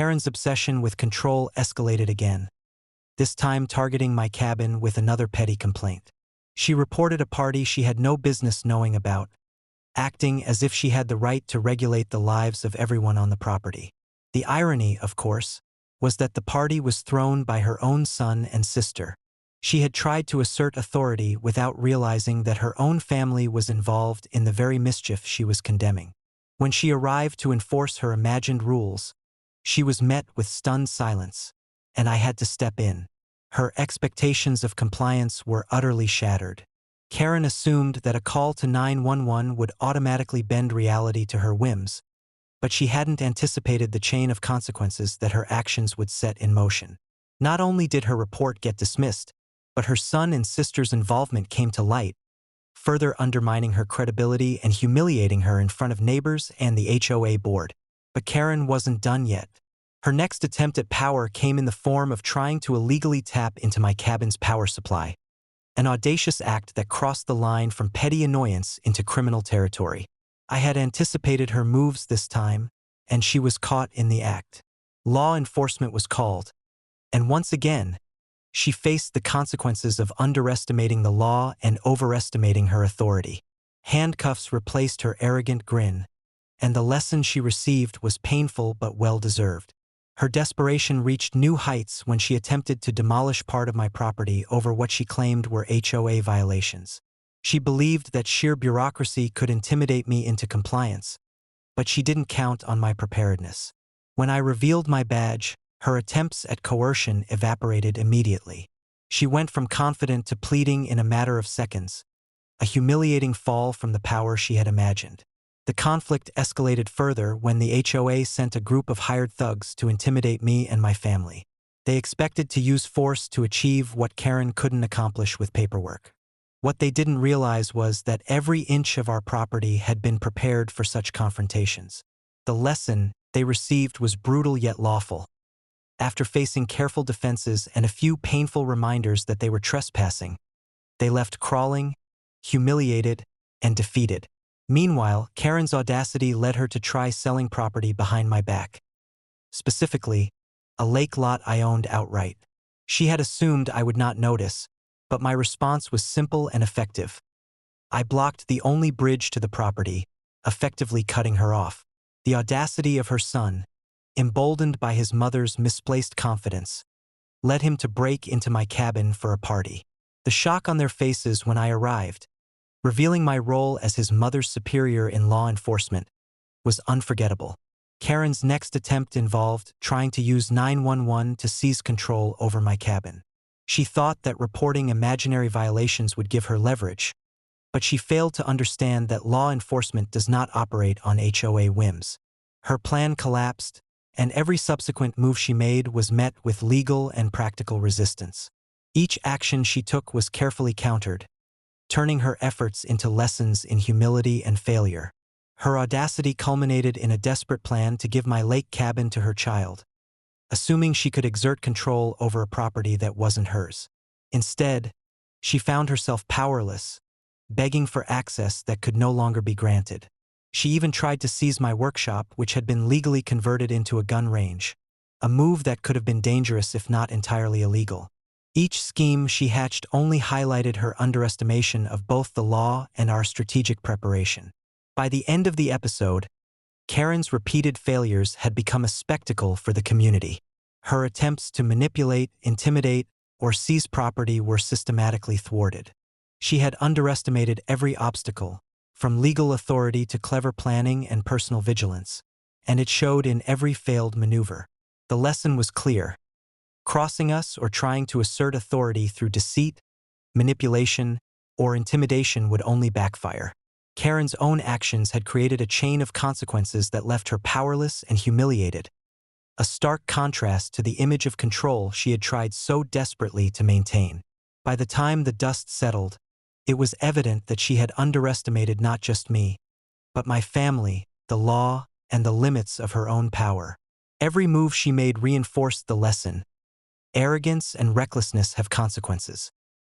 Karen's obsession with control escalated again, this time targeting my cabin with another petty complaint. She reported a party she had no business knowing about, acting as if she had the right to regulate the lives of everyone on the property. The irony, of course, was that the party was thrown by her own son and sister. She had tried to assert authority without realizing that her own family was involved in the very mischief she was condemning. When she arrived to enforce her imagined rules, she was met with stunned silence, and I had to step in. Her expectations of compliance were utterly shattered. Karen assumed that a call to 911 would automatically bend reality to her whims, but she hadn't anticipated the chain of consequences that her actions would set in motion. Not only did her report get dismissed, but her son and sister's involvement came to light, further undermining her credibility and humiliating her in front of neighbors and the HOA board. But Karen wasn't done yet. Her next attempt at power came in the form of trying to illegally tap into my cabin's power supply, an audacious act that crossed the line from petty annoyance into criminal territory. I had anticipated her moves this time, and she was caught in the act. Law enforcement was called, and once again, she faced the consequences of underestimating the law and overestimating her authority. Handcuffs replaced her arrogant grin, and the lesson she received was painful but well-deserved. Her desperation reached new heights when she attempted to demolish part of my property over what she claimed were HOA violations. She believed that sheer bureaucracy could intimidate me into compliance, but she didn't count on my preparedness. When I revealed my badge, her attempts at coercion evaporated immediately. She went from confident to pleading in a matter of seconds, a humiliating fall from the power she had imagined. The conflict escalated further when the HOA sent a group of hired thugs to intimidate me and my family. They expected to use force to achieve what Karen couldn't accomplish with paperwork. What they didn't realize was that every inch of our property had been prepared for such confrontations. The lesson they received was brutal yet lawful. After facing careful defenses and a few painful reminders that they were trespassing, they left crawling, humiliated, and defeated. Meanwhile, Karen's audacity led her to try selling property behind my back. Specifically, a lake lot I owned outright. She had assumed I would not notice, but my response was simple and effective. I blocked the only bridge to the property, effectively cutting her off. The audacity of her son, emboldened by his mother's misplaced confidence, led him to break into my cabin for a party. The shock on their faces when I arrived, revealing my role as his mother's superior in law enforcement, was unforgettable. Karen's next attempt involved trying to use 911 to seize control over my cabin. She thought that reporting imaginary violations would give her leverage, but she failed to understand that law enforcement does not operate on HOA whims. Her plan collapsed, and every subsequent move she made was met with legal and practical resistance. Each action she took was carefully countered, turning her efforts into lessons in humility and failure. Her audacity culminated in a desperate plan to give my lake cabin to her child, assuming she could exert control over a property that wasn't hers. Instead, she found herself powerless, begging for access that could no longer be granted. She even tried to seize my workshop, which had been legally converted into a gun range, a move that could have been dangerous if not entirely illegal. Each scheme she hatched only highlighted her underestimation of both the law and our strategic preparation. By the end of the episode, Karen's repeated failures had become a spectacle for the community. Her attempts to manipulate, intimidate, or seize property were systematically thwarted. She had underestimated every obstacle, from legal authority to clever planning and personal vigilance, and it showed in every failed maneuver. The lesson was clear. Crossing us or trying to assert authority through deceit, manipulation, or intimidation would only backfire. Karen's own actions had created a chain of consequences that left her powerless and humiliated, a stark contrast to the image of control she had tried so desperately to maintain. By the time the dust settled, it was evident that she had underestimated not just me, but my family, the law, and the limits of her own power. Every move she made reinforced the lesson: arrogance and recklessness have consequences.